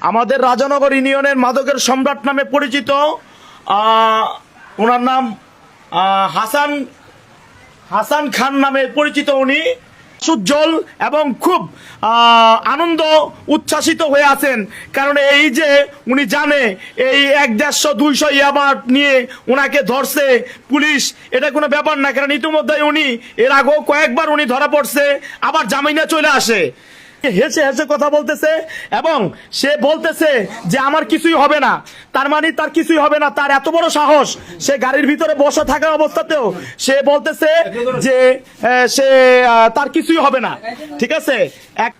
আমাদের রাজানগর ইউনিয়নের মাদকের সম্রাট নামে পরিচিত ওনার নাম হাসান হাসান খান নামে পরিচিত। উনি সুজ্জ্বল এবং খুব আনন্দ উচ্ছ্বাসিত হয়ে আছেন, কারণ এই যে উনি জানে এই 100-150 ইয়াবা নিয়ে ওনাকে ধরছে পুলিশ, এটা কোনো ব্যাপার না। কারণ ইতিমধ্যে উনি এর আগেও কয়েকবার উনি ধরা পড়ছে, আবার জামিনে চলে আসে। হেসে হেসে কথা বলতেছে এবং সে বলতেছে যে আমার কিছুই হবে না, তার মানে তার কিছুই হবে না। তার এত বড় সাহস, সে গাড়ির ভিতরে বসে থাকা অবস্থাতেও সে বলতেছে যে সে তার কিছুই হবে না। ঠিক আছে, এক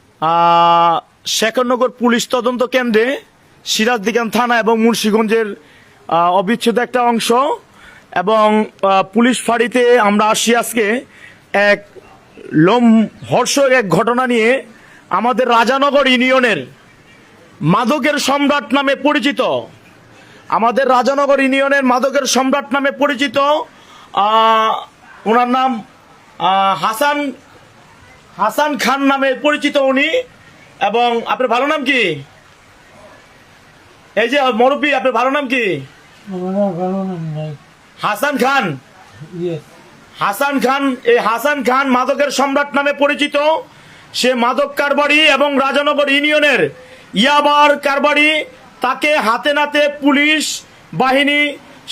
শেখরনগর পুলিশ তদন্ত কেন্দ্রে সিরাজদিখান থানা এবং মুন্সিগঞ্জের অবিচ্ছেদ্য একটা অংশ এবং পুলিশ ফাঁড়িতে আমরা আসি আজকে এক লোমহর্ষক এক ঘটনা নিয়ে। আমাদের রাজানগর ইউনিয়নের মাদকের সম্রাট নামে পরিচিত, আমাদের রাজানগর ইউনিয়নের মাদকের সম্রাট নামে পরিচিত ওনার নাম হাসান হাসান খান নামে পরিচিত উনি। এবং আপনার ভালো নাম কি? এই যে মুরব্বী, আপনার ভালো নাম কি? হাসান খান। হাসান খান, এই হাসান খান মাদকের সম্রাট নামে পরিচিত। সে মাদক কারবারি এবং রাজানগর ইউনিয়নের ইয়াবার কারবারি। তাকে হাতে নাতে পুলিশ বাহিনী,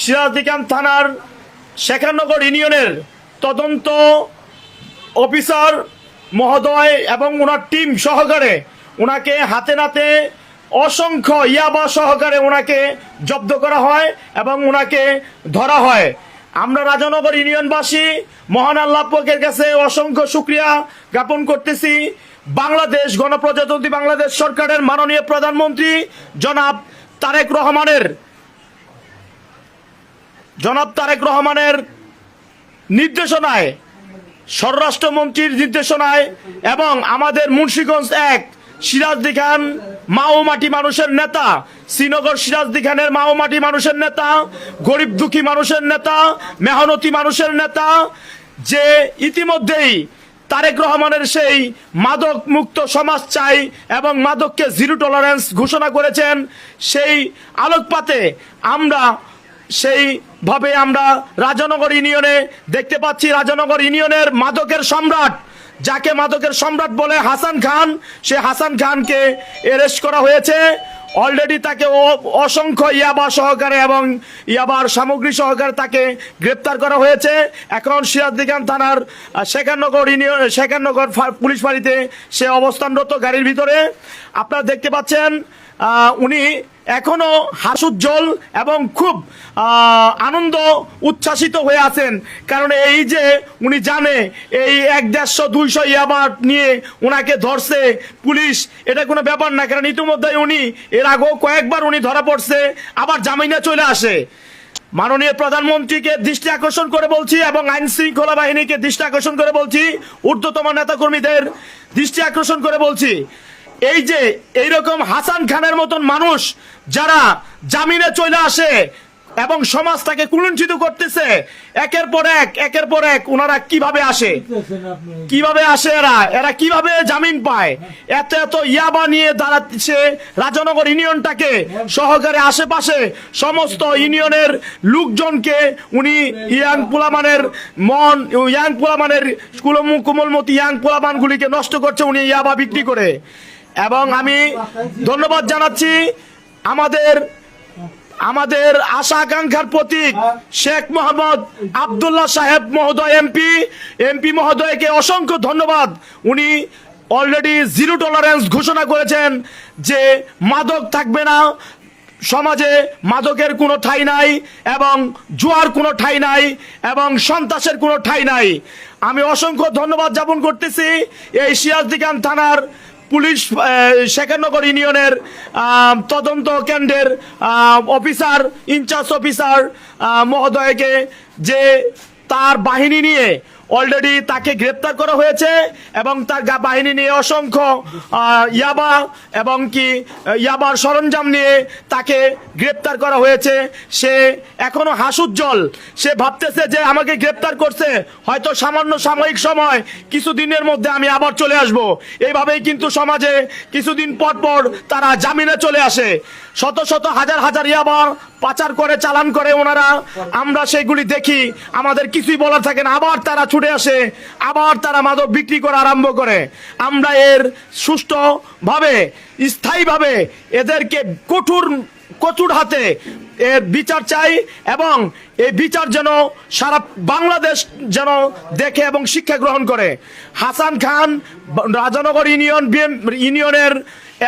সিরাজদিখান থানার শেখরনগর ইউনিয়নের তদন্ত অফিসার মহোদয় এবং ওনার টিম সহকারে ওনাকে হাতে নাতে অসংখ্য ইয়াবা সহকারে ওনাকে জব্দ করা হয় এবং ওনাকে ধরা হয়। আমরা রাজানগর ইউনিয়নবাসী মহান আল্লাহ পাকের কাছে অসংখ্য শুকরিয়া জ্ঞাপন করতেছি। বাংলাদেশ গণপ্রজাতন্ত্রী বাংলাদেশ সরকারের মাননীয় প্রধানমন্ত্রী জনাব তারেক রহমানের নির্দেশনায়, স্বরাষ্ট্রমন্ত্রীর নির্দেশনায় এবং আমাদের মুন্সিগঞ্জ এক সিরাজদিখান মাওমাটি মানুষের নেতা, শ্রীনগর সিরাজদিখানের মাওমাটি মানুষের নেতা, গরিব দুঃখী মানুষের নেতা, মেহনতি মানুষের নেতা, যে ইতিমধ্যেই তারেক রহমানের সেই মাদক মুক্ত সমাজ চাই এবং মাদককে জিরো টলারেন্স ঘোষণা করেছেন, সেই আলোকপাতে আমরা সেইভাবে আমরা রাজানগর ইউনিয়নে দেখতে পাচ্ছি রাজানগর ইউনিয়নের মাদকের সম্রাট, যাকে মাদকের সম্রাট বলে হাসান খান, সে হাসান খানকে অ্যারেস্ট করা হয়েছে। অলরেডি তাকে অসংখ্য ইয়াবা সহকারে এবং ইয়াবার সামগ্রী সহকারে তাকে গ্রেপ্তার করা হয়েছে। এখন সিরাজদিখান থানার শেখরনগর পুলিশ ফাঁড়িতে সে অবস্থানরত গাড়ির ভিতরে। আপনারা দেখতে পাচ্ছেন উনি এখনো হাস্যোজ্জ্বল এবং খুব আনন্দ উচ্ছ্বাসিত হয়ে আছেন, কারণ এই যে উনি জানে এই 100-150 ইয়াবা নিয়ে ওনাকে ধরছে পুলিশ, এটা কোনো ব্যাপার না। কারণ ইতিমধ্যে উনি এর আগেও কয়েকবার উনি ধরা পড়ছে, আবার জামিনে চলে আসে। মাননীয় প্রধানমন্ত্রীকে দৃষ্টি আকর্ষণ করে বলছি এবং আইন শৃঙ্খলা বাহিনীকে দৃষ্টি আকর্ষণ করে বলছি, ঊর্ধ্বতম নেতাকর্মীদের দৃষ্টি আকর্ষণ করে বলছি, এই যে এইরকম হাসান খানের মতন মানুষ যারা জামিনে চলে আসে এবং সমাজটাকে কুলুঞ্চিত করতেছে, একের পর এক ওনারা কিভাবে আসে, এরা কিভাবে জামিন পায়? এত ইয়াবা নিয়ে দাঁড়াচ্ছে রাজানগর ইউনিয়নটাকে সহকারে আশেপাশে সমস্ত ইউনিয়নের লোকজনকে উনি ইয়াং পোলামানের কোমলমতি ইয়াং পোলামানগুলিকে নষ্ট করছে উনি ইয়াবা বিক্রি করে। এবং আমি ধন্যবাদ জানাচ্ছি আমাদের আশা আকাঙ্ক্ষার প্রতীক শেখ মোহাম্মদ আব্দুল্লাহ সাহেব মহোদয় এমপি মহোদয়কে অসংখ্য ধন্যবাদ। উনি অলরেডি জিরো টলারেন্স ঘোষণা করেছেন যে মাদক থাকবে না সমাজে, মাদকের কোনো ঠাঁই নাই এবং জুয়ার কোনো ঠাঁই নাই এবং সন্ত্রাসের কোনো ঠাঁই নাই। আমি অসংখ্য ধন্যবাদ জ্ঞাপন করতেছি এই সিরাজদিখান থানার পুলিশ শেখরনগর ইউনিয়নের তদন্ত কেন্দ্রের ইনচার্জ অফিসার মহোদয়কে, যে তার বাহিনী নিয়ে অলরেডি তাকে গ্রেপ্তার করা হয়েছে এবং তার বাহিনী নিয়ে অসংখ্য ইয়াবা এবং কি ইয়াবার সরঞ্জাম নিয়ে তাকে গ্রেপ্তার করা হয়েছে। সে এখনো হাস্যোজ্জ্বল, সে ভাবতেছে যে আমাকে গ্রেপ্তার করছে, হয়তো সামান্য সাময়িক সময়, কিছুদিনের মধ্যে আমি আবার চলে আসব। এইভাবেই কিন্তু সমাজে কিছুদিন পর পর তারা জামিনে চলে আসে। শত শত হাজার হাজার ইয়াবা পাচার করে, চালান করে ওনারা, আমরা সেগুলি দেখি, আমাদের কিছুই বলার থাকে না, আবার তারা ছুটে আসে, আবার তারা মাদক বিক্রি করা আরম্ভ করে। আমরা এর সুষ্ঠুভাবে, স্থায়ীভাবে এদেরকে কঠোর হাতে এর বিচার চাই এবং এই বিচার যেন সারা বাংলাদেশ যেন দেখে এবং শিক্ষা গ্রহণ করে। হাসান খান রাজানগর ইউনিয়নের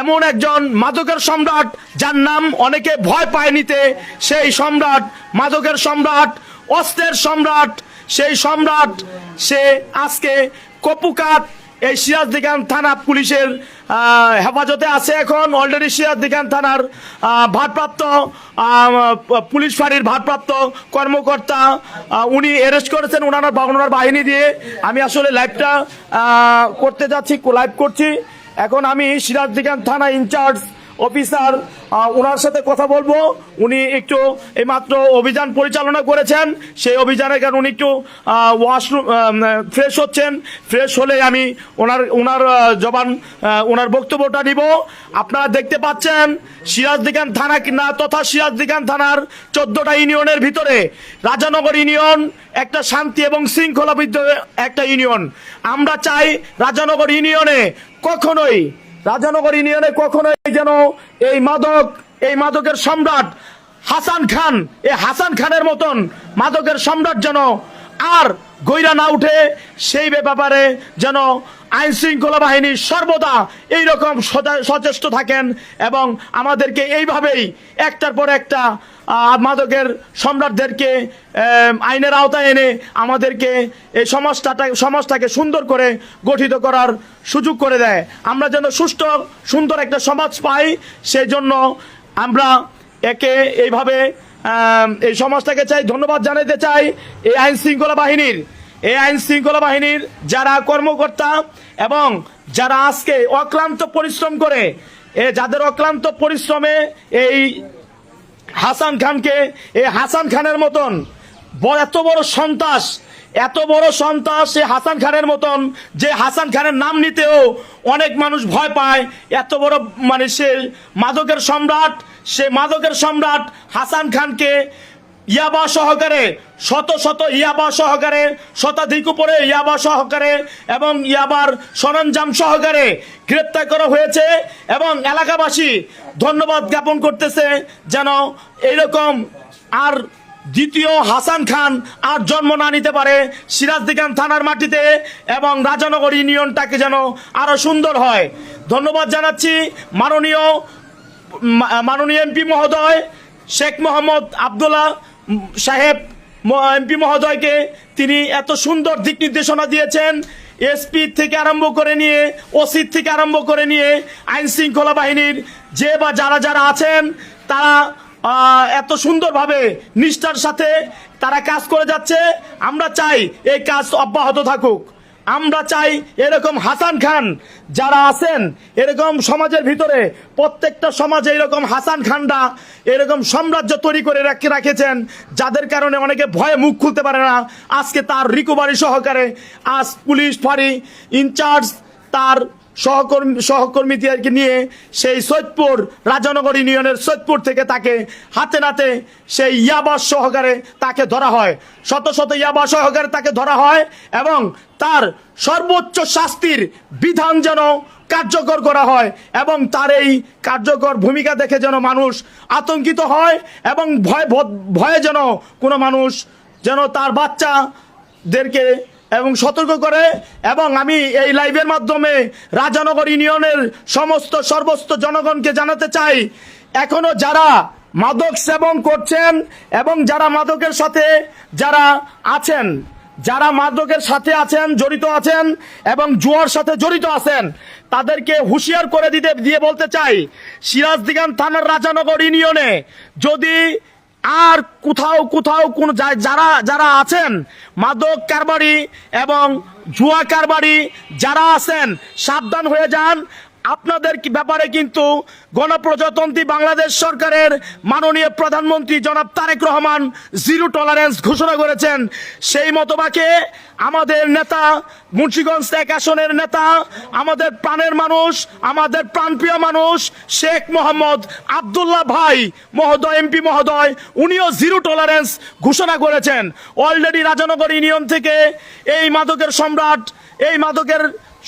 এমন একজন মাদকের সম্রাট, যার নাম অনেকে ভয় পায় নিতে। সেই সম্রাট, মাদকের সম্রাট, অস্ত্রের সম্রাট, সেই সম্রাট সে আজকে কপুকাত এই সিরাজদিখান থানা পুলিশের হেফাজতে আছে। এখন অলরেডি সিরাজদিখান থানার ভারপ্রাপ্ত পুলিশ ফাঁড়ির ভারপ্রাপ্ত কর্মকর্তা উনি অ্যারেস্ট করেছেন ওনার বাহিনী দিয়ে। আমি আসলে লাইভটা করতে যাচ্ছি, লাইভ করছি। এখন আমি সিরাজদিখান থানা ইনচার্জ অফিসার ওনার সাথে কথা বলবো। উনি একটু এইমাত্র অভিযান পরিচালনা করেছেন, সেই অভিযানের কারণে উনি একটু ওয়াশরুম ফ্রেশ হচ্ছেন। ফ্রেশ হলে আমি ওনার বক্তব্যটা নিব। আপনারা দেখতে পাচ্ছেন সিরাজদিখান থানা তথা সিরাজদিখান থানার 14টা ইউনিয়নের ভিতরে রাজানগর ইউনিয়ন একটা শান্তি এবং শৃঙ্খলাবদ্ধ একটা ইউনিয়ন। আমরা চাই রাজানগর ইউনিয়নে কখনোই যেন এই মাদকের সম্রাট হাসান খান, এই হাসান খানের মতন মাদকের সম্রাট যেন আর গইরা না উঠে, সেই ব্যাপারে যেন আইন শৃঙ্খলা বাহিনী সর্বদা এইরকম সচেষ্ট থাকেন এবং আমাদেরকে এইভাবেই একটার পর একটা মাদকের সম্রাটদেরকে আইনের আওতায় এনে আমাদেরকে এই সমাজটাকে সুন্দর করে গঠিত করার সুযোগ করে দেয়। আমরা যেন সুন্দর একটা সমাজ পাই, সেই জন্য আমরা একে এইভাবে এই সমাজটাকে চাই। ধন্যবাদ জানাতে চাই এই আইন শৃঙ্খলা বাহিনীর যারা কর্মকর্তা এবং যারা আজকে অক্লান্ত পরিশ্রম করে, যাদের অক্লান্ত পরিশ্রমে এই হাসান খানের মতন এত বড় সন্ত্রাস, সে হাসান খানের মতন, যে হাসান খানের নাম নিতেও অনেক মানুষ ভয় পায়, এত বড় মানে সে মাদকের সম্রাট হাসান খানকে ইয়াবা সহকারে, শত ইয়াবা সহকারে, শতাধিক উপরে ইয়াবা সহকারে এবং ইয়াবার সরঞ্জাম সহকারে গ্রেপ্তার করা হয়েছে। এবং এলাকাবাসী ধন্যবাদ জ্ঞাপন করতেছে যেন এরকম আর দ্বিতীয় হাসান খান আর জন্ম না নিতে পারে সিরাজদিখান থানার মাটিতে, এবং রাজানগর ইউনিয়নটাকে যেন আরো সুন্দর হয়। ধন্যবাদ জানাচ্ছি মাননীয় এমপি মহোদয় শেখ মোহাম্মদ আব্দুল্লাহ সাহেব এমপি মহোদয়কে। তিনি এত সুন্দর দিক নির্দেশনা দিয়েছেন, এসপি থেকে আরম্ভ করে নিয়ে, ওসি থেকে আরম্ভ করে নিয়ে আইন শৃঙ্খলা বাহিনীর যারা আছেন, তারা এত সুন্দরভাবে নিষ্ঠার সাথে তারা কাজ করে যাচ্ছে। আমরা চাই এই কাজ অব্যাহত থাকুক। আমরা চাই এরকম হাসান খান যারা আছেন, এরকম সমাজের ভিতরে প্রত্যেকটা সমাজে এরকম হাসান খানরা এরকম সাম্রাজ্য তৈরি করে রেখেছেন, যাদের কারণে অনেকে ভয়ে মুখ খুলতে পারে না। আজকে তার রিকভারি সহকারে আজ পুলিশ ফাঁড়ি ইনচার্জ তার সহকর্মীদেরকে নিয়ে সেই সৈয়দপুর রাজানগর ইউনিয়নের সৈয়দপুর থেকে তাকে হাতে নাতে সেই ইয়াবা সহকারে তাকে ধরা হয়, শত ইয়াবা সহকারে তাকে ধরা হয় এবং তার সর্বোচ্চ শাস্তির বিধান যেন কার্যকর করা হয় এবং তার এই কার্যকর ভূমিকা দেখে যেন মানুষ আতঙ্কিত হয় এবং ভয়ে যেন কোনো মানুষ যেন তার বাচ্চাদেরকে এবং সতর্ক করে। এবং আমি এই লাইভের মাধ্যমে রাজানগর ইউনিয়নের সর্বস্ত জনগণকে জানাতে চাই, এখনো যারা মাদক সেবন করছেন এবং যারা মাদকের সাথে জড়িত আছেন এবং জুয়ার সাথে জড়িত আছেন, তাদেরকে হুঁশিয়ার করে দিয়ে বলতে চাই, সিরাজদিখান থানার রাজানগর ইউনিয়নে যদি আর কোথাও কোথাও কোন যারা যারা আছেন মাদক কারবারি এবং জুয়া কারবারি যারা আছেন, সাবধান হয়ে যান। আপনাদের ব্যাপারে কিন্তু গণপ্রজাতন্ত্রী বাংলাদেশ সরকারের মাননীয় প্রধানমন্ত্রী জনাব তারেক রহমান জিরো টলারেন্স ঘোষণা করেছেন। সেই মতবাকে আমাদের নেতা, মুন্সিগঞ্জ এক আসনের নেতা, আমাদের প্রাণের মানুষ, আমাদের প্রাণপ্রিয় মানুষ শেখ মোহাম্মদ আব্দুল্লাহ ভাই মহোদয়, এমপি মহোদয়, উনিও জিরো টলারেন্স ঘোষণা করেছেন। অলরেডি রাজানগর ইউনিয়ন থেকে এই মাদকের সম্রাট, এই মাদকের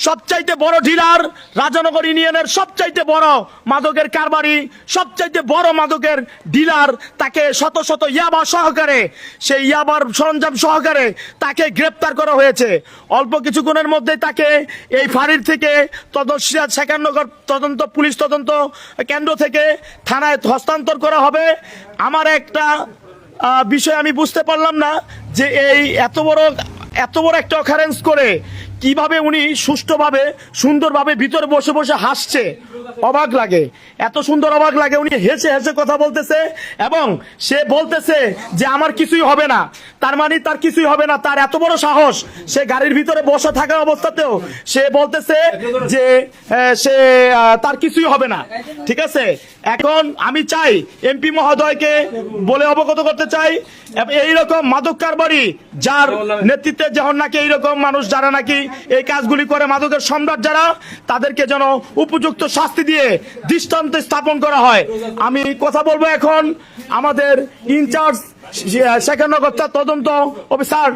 সবচাইতে বড় ডিলার, রাজানগর ইউনিয়নের সবচাইতে বড় মাদকের কারবারি, সবচাইতে বড় মাদকের ডিলার, তাকে শত শত ইয়াবা সহকারে, সেই ইয়াবার সরঞ্জাম সহকারে তাকে গ্রেপ্তার করা হয়েছে। অল্প কিছুক্ষণের মধ্যে তাকে এই ফাঁড়ির থেকে সেখাননগর তদন্ত পুলিশ তদন্ত কেন্দ্র থেকে থানায় হস্তান্তর করা হবে। আমার একটা বিষয় আমি বুঝতে পারলাম না যে এই এত বড় একটা অকারেন্স করে কিভাবে উনি সুষ্ঠুভাবে সুন্দরভাবে ভিতরে বসে বসে হাসছে। অবাক লাগে, এত সুন্দর অবাক লাগে। উনি হেসে হেসে কথা বলতেছে এবং সে বলতেছে যে আমার কিছুই হবে না। তার মানে তার কিছুই হবে না, তার এত বড় সাহস। সে গাড়ির ভিতরে বসে থাকা অবস্থাতেও সে বলতেছে যে সে তার কিছুই হবে না। ঠিক আছে, এখন আমি চাই এমপি মহোদয়কে বলে অবগত করতে চাই, এইরকম মাদক কারবারি যার নেতৃত্বে যখন নাকি এইরকম মানুষ যারা নাকি এই কাজগুলি করে, মাদকের সম্রাট যারা, তাদেরকে যেন উপযুক্ত শাস্তি দিয়ে দৃষ্টান্ত স্থাপন করা হয়। আমি কথা বলবো এখন আমাদের ইনচার্জ সেখাননগর তদন্ত অফিসার,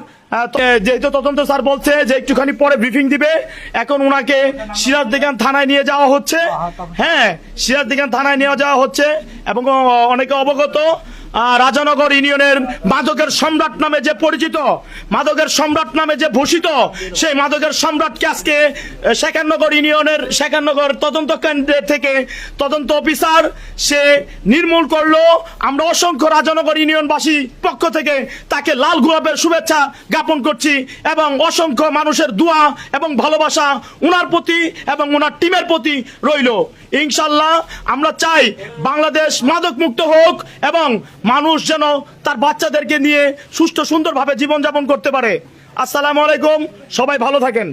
যেহেতু তদন্ত স্যার বলছে যে একটুখানি পরে ব্রিফিং দিবে, এখন উনাকে সিরাজদিগান থানায় নিয়ে যাওয়া হচ্ছে। হ্যাঁ, সিরাজদিগান থানায় নিয়ে যাওয়া হচ্ছে এবং অনেকে অবগত রাজানগর ইউনিয়নের মাদকের সম্রাট নামে যে পরিচিত, মাদকের সম্রাট নামে যে ভূষিত, সেই মাদকের সম্রাটকে আজকে সেখাননগর ইউনিয়নের সেখাননগর তদন্ত কেন্দ্রের থেকে তদন্ত অফিসার সে নির্মূল করলো। আমরা অসংখ্য রাজানগর ইউনিয়নবাসী পক্ষ থেকে তাকে লাল গোলাপের শুভেচ্ছা জ্ঞাপন করছি এবং অসংখ্য মানুষের দোয়া এবং ভালোবাসা উনার প্রতি এবং উনার টিমের প্রতি রইল। ইনশাল্লাহ আমরা চাই বাংলাদেশ মাদক মুক্ত হোক এবং মানুষ যেন তার বাচ্চাদেরকে নিয়ে সুষ্ঠু সুন্দরভাবে জীবনযাপন করতে পারে। আসসালামু আলাইকুম, সবাই ভালো থাকেন।